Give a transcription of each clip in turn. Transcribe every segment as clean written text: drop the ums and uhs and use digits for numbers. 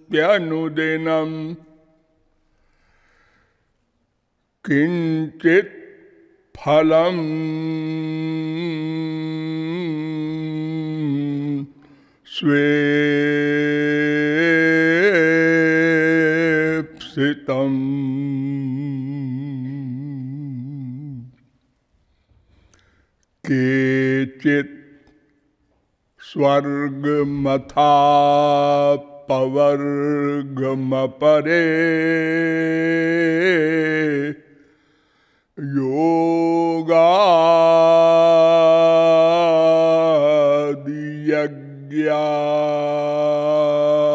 काम्योपासनयार्थयन्त्यनुदिनं किंचित फलम स्वेप्सितम् केचित् स्वर्गमथा पवर्गमपरे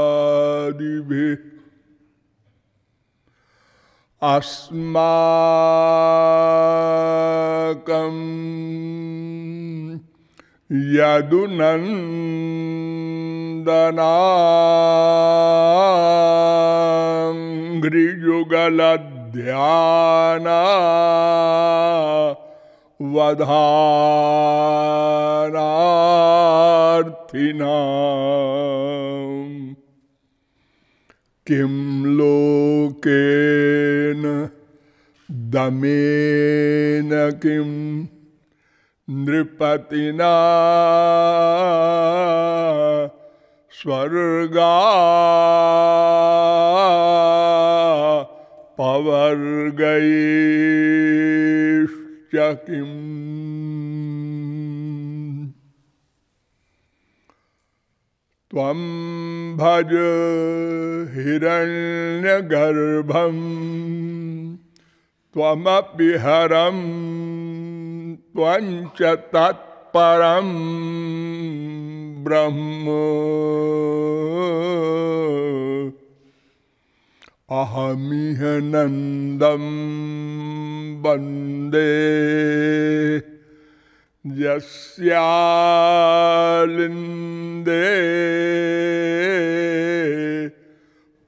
योगादियज्ञादिभिः अस्माकं यदुनन्दनाङ्घ्रियुगलध्याना वधानार्थिनां किं लोकेन दमेन किं नृपतिना स्वर्गा पवर्गैश्च किम् त्वं भज हिरण्यगर्भं त्वमपि हरं त्वं च तत्परं ब्रह्म अहमिह नन्दं वन्दे यस्यालिन्दे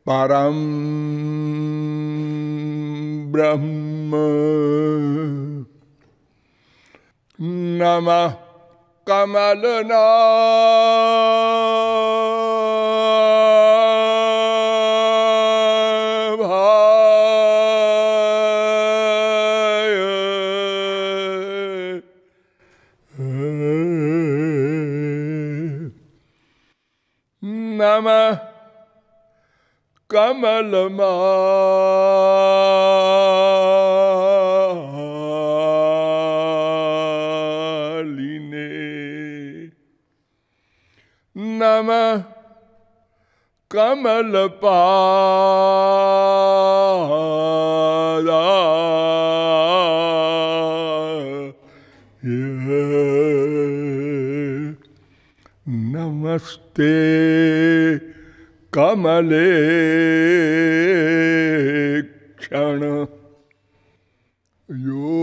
परं ब्रह्म नमः कमलनाभाय नमः कमलमालिने नमः कमलपादाय नमस्ते कमले क्षण यो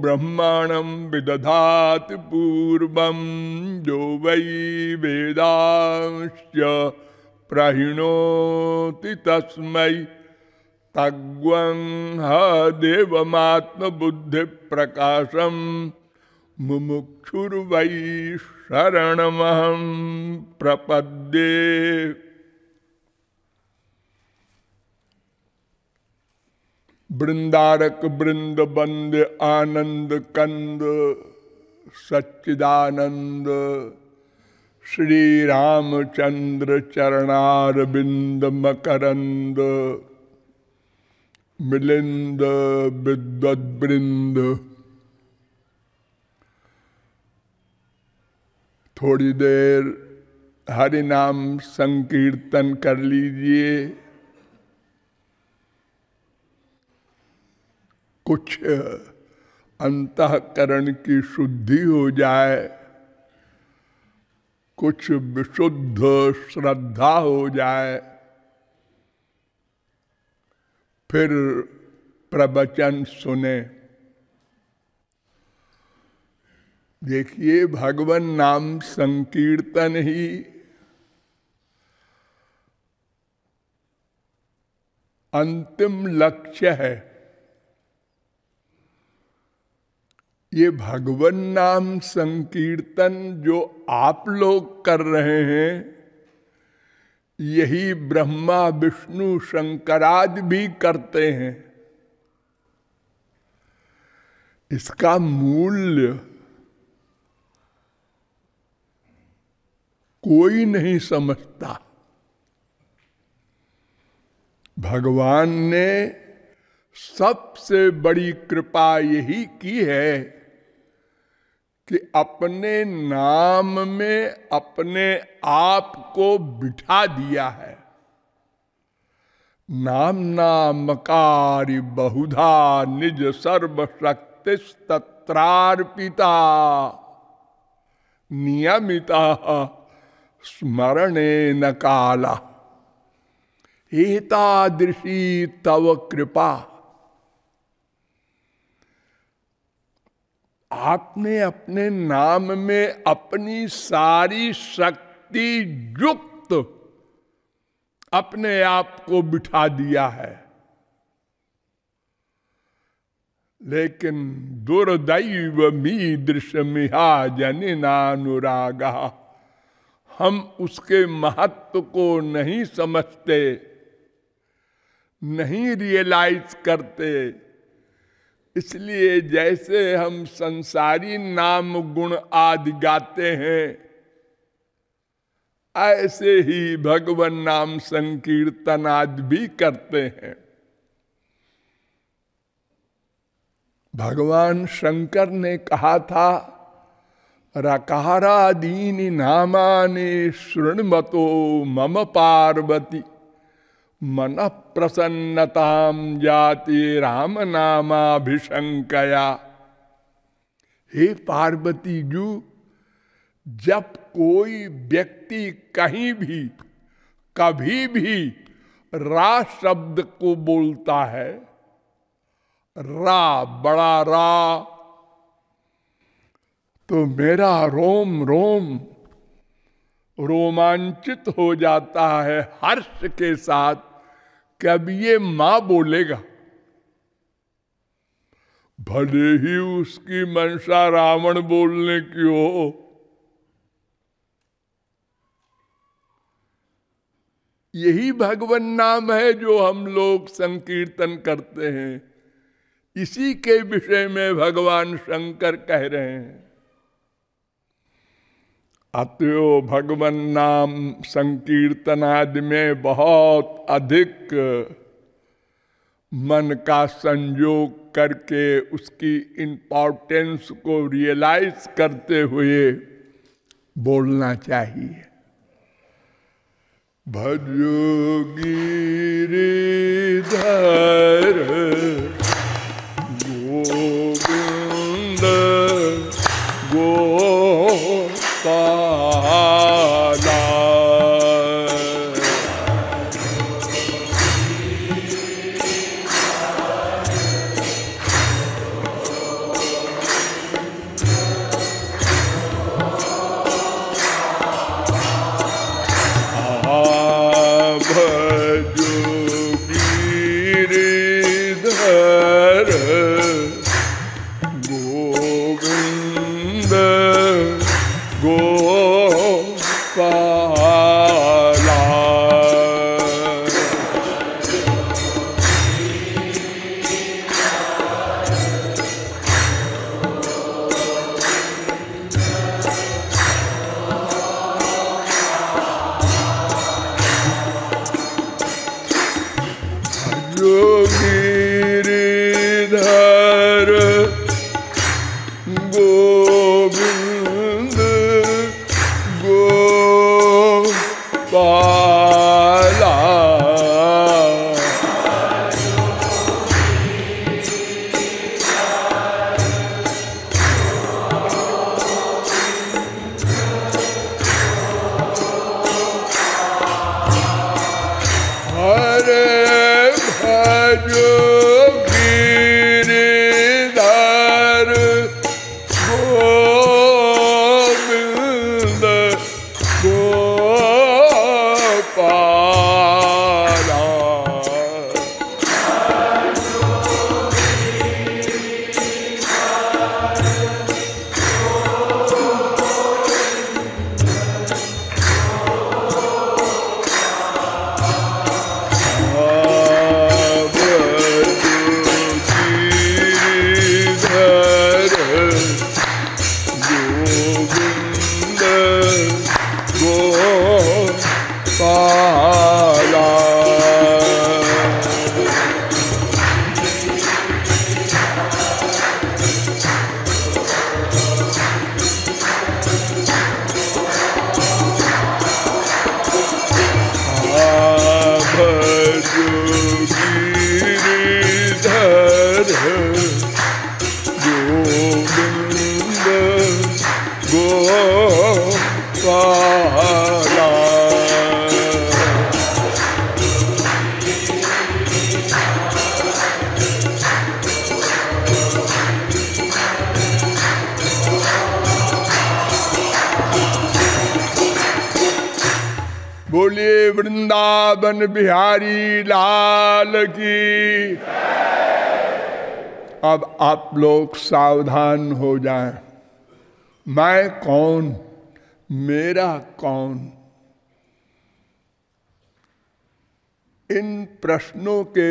ब्रह्माणं विदधाति पूर्वं यो वै वेदांश्च प्रहिणोति तस्मै तद्वंह देवमात्मबुद्धिप्रकाशं मुमुक्षुर्वै शरणमहं प्रपद्ये। वृंदारक वृंद बंद आनंद कंद सच्चिदानंद श्री रामचंद्र चरणारविंद मकरंद मिलिंद विद्वद्वृंद। थोड़ी देर हरि नाम संकीर्तन कर लीजिए। कुछ अंतःकरण की शुद्धि हो जाए, कुछ विशुद्ध श्रद्धा हो जाए, फिर प्रवचन सुने। देखिए, भगवन नाम संकीर्तन ही अंतिम लक्ष्य है। ये भगवन नाम संकीर्तन जो आप लोग कर रहे हैं, यही ब्रह्मा विष्णु शंकरादि भी करते हैं। इसका मूल्य कोई नहीं समझता। भगवान ने सबसे बड़ी कृपा यही की है कि अपने नाम में अपने आप को बिठा दिया है। नामना मकारी बहुधा निज सर्वशक्ति तत्रार्पिता नियमिता स्मरणे न काला एतादृशी तव कृपा। आपने अपने नाम में अपनी सारी शक्ति युक्त अपने आप को बिठा दिया है। लेकिन दुर्दैवमीदृशमिहा जनिनानुरागा, हम उसके महत्व को नहीं समझते, नहीं रियलाइज करते। इसलिए जैसे हम संसारी नाम गुण आदि गाते हैं, ऐसे ही भगवन नाम संकीर्तन आदि भी करते हैं। भगवान शंकर ने कहा था, रकारादीनि नामानि शृण्वतो मम पार्वती मन प्रसन्नताम जाति राम नामाभिशंकया। हे पार्वती जी, जब कोई व्यक्ति कहीं भी कभी भी रा शब्द को बोलता है, रा बड़ा रा, तो मेरा रोम रोम रोमांचित हो जाता है हर्ष के साथ। कब ये मां बोलेगा, भले ही उसकी मंशा रावण बोलने की हो। यही भगवन नाम है जो हम लोग संकीर्तन करते हैं। इसी के विषय में भगवान शंकर कह रहे हैं। अतएव भगवन नाम संकीर्तनादि में बहुत अधिक मन का संयोग करके उसकी इम्पोर्टेंस को रियलाइज करते हुए बोलना चाहिए। भजो गिरिधर गोविंद गोपाला। बोलिए वृंदावन बिहारी लाल की। अब आप लोग सावधान हो जाएं। मैं कौन, मेरा कौन, इन प्रश्नों के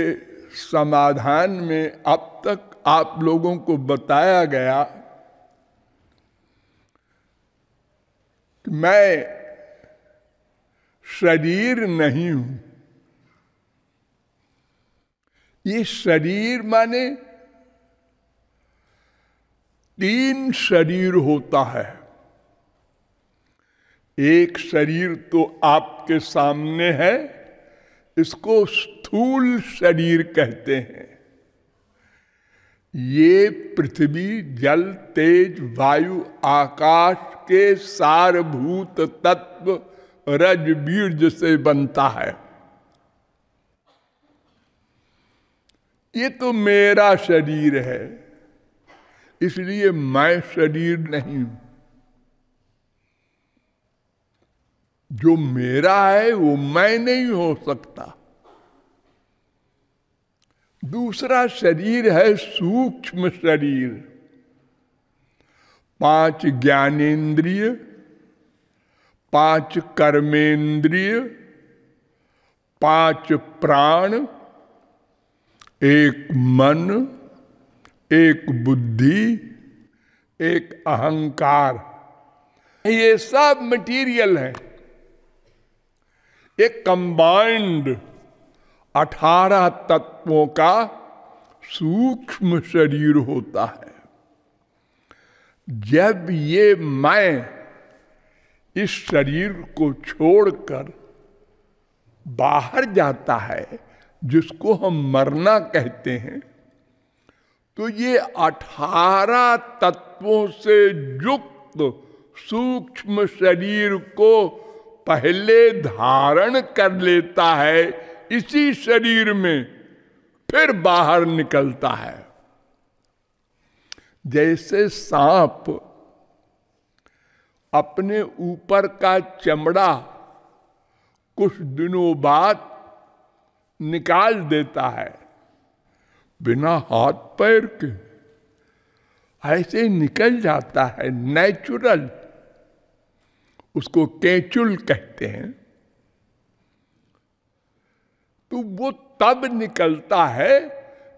समाधान में अब तक आप लोगों को बताया गया कि मैं शरीर नहीं हूं। ये शरीर माने 3 शरीर होता है। एक शरीर तो आपके सामने है, इसको स्थूल शरीर कहते हैं। ये पृथ्वी, जल, तेज, वायु, आकाश के सारभूत तत्व रज बीज से बनता है। ये तो मेरा शरीर है, इसलिए मैं शरीर नहीं हूं। जो मेरा है वो मैं नहीं हो सकता। दूसरा शरीर है सूक्ष्म शरीर। 5 ज्ञानेंद्रिय, 5 कर्मेंद्रिय, 5 प्राण, 1 मन, 1 बुद्धि, 1 अहंकार। ये सब मटीरियल है। एक कंबाइंड 18 तत्वों का सूक्ष्म शरीर होता है। जब ये मैं इस शरीर को छोड़कर बाहर जाता है, जिसको हम मरना कहते हैं, तो ये 18 तत्वों से युक्त सूक्ष्म शरीर को पहले धारण कर लेता है, इसी शरीर में फिर बाहर निकलता है। जैसे सांप अपने ऊपर का चमड़ा कुछ दिनों बाद निकाल देता है, बिना हाथ पैर के, ऐसे निकल जाता है, नेचुरल। उसको केंचुल कहते हैं। तो वो तब निकलता है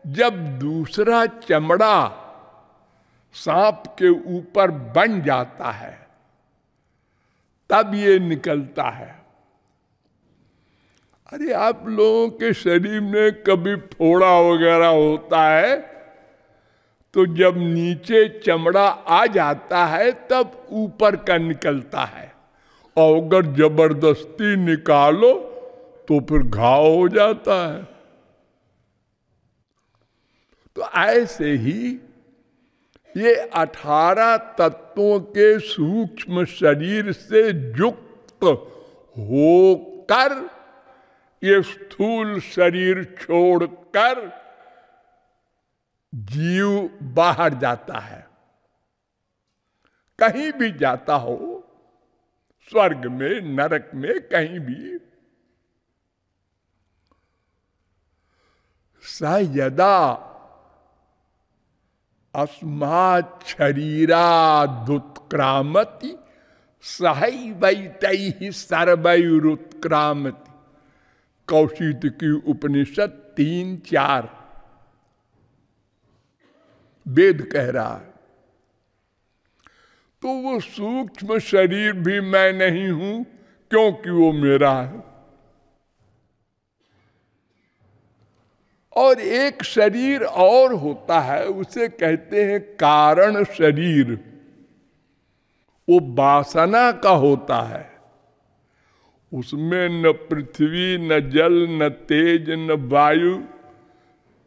जब दूसरा चमड़ा सांप के ऊपर बन जाता है, तब ये निकलता है। अरे आप लोगों के शरीर में कभी फोड़ा वगैरह होता है, तो जब नीचे चमड़ा आ जाता है तब ऊपर का निकलता है, और अगर जबरदस्ती निकालो तो फिर घाव हो जाता है। तो ऐसे ही ये 18 तत्वों के सूक्ष्म शरीर से युक्त होकर ये स्थूल शरीर छोड़कर जीव बाहर जाता है। कहीं भी जाता हो, स्वर्ग में, नरक में, कहीं भी। स यदा अस्मात् शरीरादुत्क्रामति सहैवैतैः सर्वैरुत्क्रामति। कौशितकी उपनिषद 3-4 वेद कह रहा है। तो वो सूक्ष्म शरीर भी मैं नहीं हूं, क्योंकि वो मेरा है। और एक शरीर और होता है, उसे कहते हैं कारण शरीर। वो वासना का होता है। उसमें न पृथ्वी, न जल, न तेज, न वायु,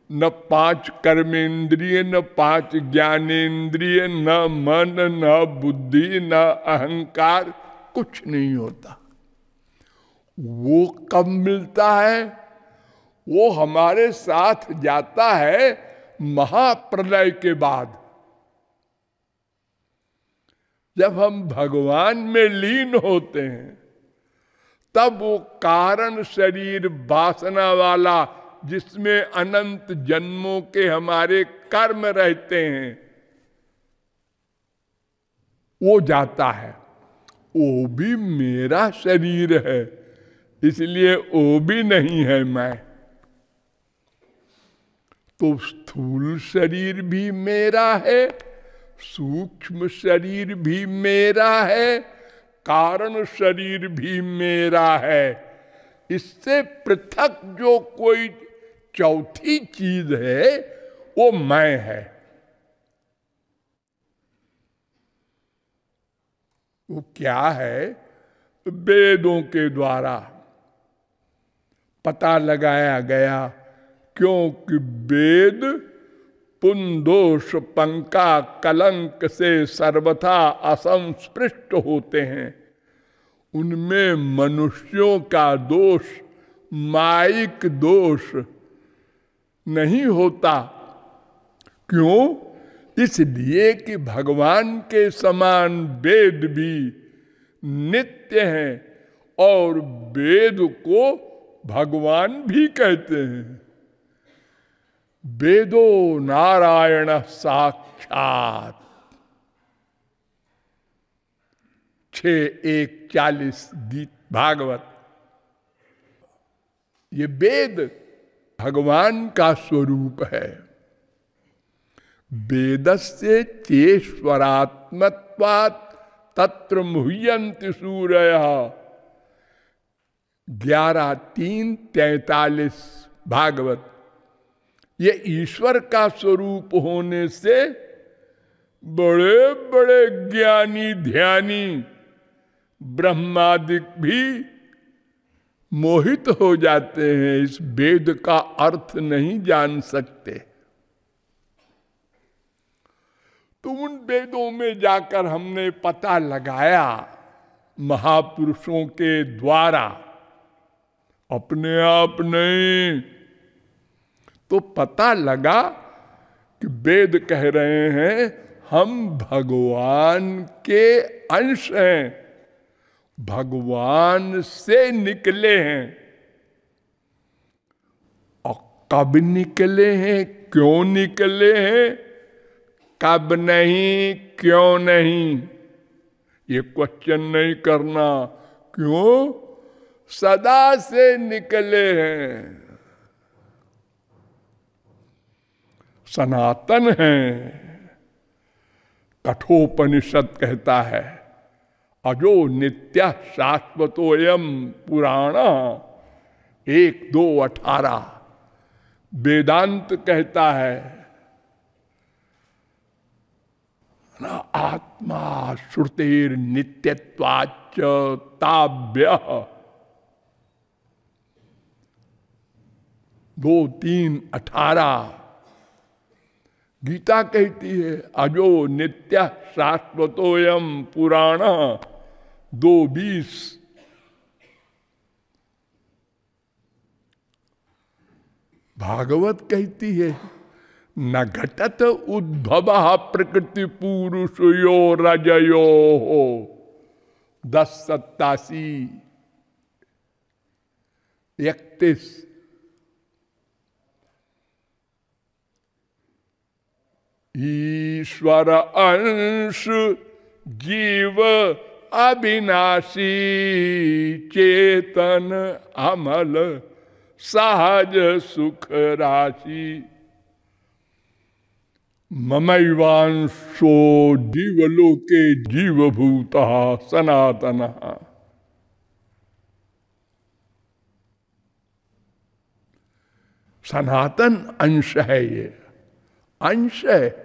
न 5 कर्मेंद्रिय, न 5 ज्ञानेंद्रिय, न मन, न बुद्धि, न अहंकार, कुछ नहीं होता। वो कब मिलता है? वो हमारे साथ जाता है महाप्रलय के बाद। जब हम भगवान में लीन होते हैं, तब वो कारण शरीर वासना वाला, जिसमें अनंत जन्मों के हमारे कर्म रहते हैं, वो जाता है। वो भी मेरा शरीर है, इसलिए वो भी नहीं है मैं। तो स्थूल शरीर भी मेरा है, सूक्ष्म शरीर भी मेरा है, कारण शरीर भी मेरा है। इससे पृथक जो कोई चौथी चीज है वो मैं है। वो क्या है? वेदों के द्वारा पता लगाया गया, क्योंकि वेद पुंदोष पंका कलंक से सर्वथा असंस्पृष्ट होते हैं। उनमें मनुष्यों का दोष, माइक दोष नहीं होता। क्यों? इसलिए कि भगवान के समान वेद भी नित्य हैं और वेद को भगवान भी कहते हैं। वेदो नारायण साक्षात 6:1:40 गीत भागवत। ये वेद भगवान का स्वरूप है। वेदस्य चेश्वरात्मत्वात् तत्र मुह्यन्ति सूरयः 11:3:43 भागवत। ये ईश्वर का स्वरूप होने से बड़े बड़े ज्ञानी ध्यानी ब्रह्मादिक भी मोहित हो जाते हैं, इस वेद का अर्थ नहीं जान सकते। तो उन वेदों में जाकर हमने पता लगाया महापुरुषों के द्वारा, अपने आप नहीं। तो पता लगा कि वेद कह रहे हैं हम भगवान के अंश हैं, भगवान से निकले हैं। और कब निकले हैं, क्यों निकले हैं, कब नहीं, क्यों नहीं, ये क्वेश्चन नहीं करना। क्यों? सदा से निकले हैं, सनातन है। कठोपनिषद कहता है अजो नित्य शाश्वतोयम पुराण 1:2:18। वेदांत कहता है ना, आत्मा श्रुतेर नित्यत्वाच्च ताभ्य 2:3:18। गीता कहती है अजो नित्य शाश्वतोयम पुराण 2:20। भागवत कहती है न घटत उद्भव प्रकृति पुरुषयो रजयो 10:87-31। ईश्वर अंश जीव अविनाशी चेतन अमल सहज सुख राशि ममैवांशो जीवलोके जीवभूतः सनातनः। सनातन अंश है, ये अंश है।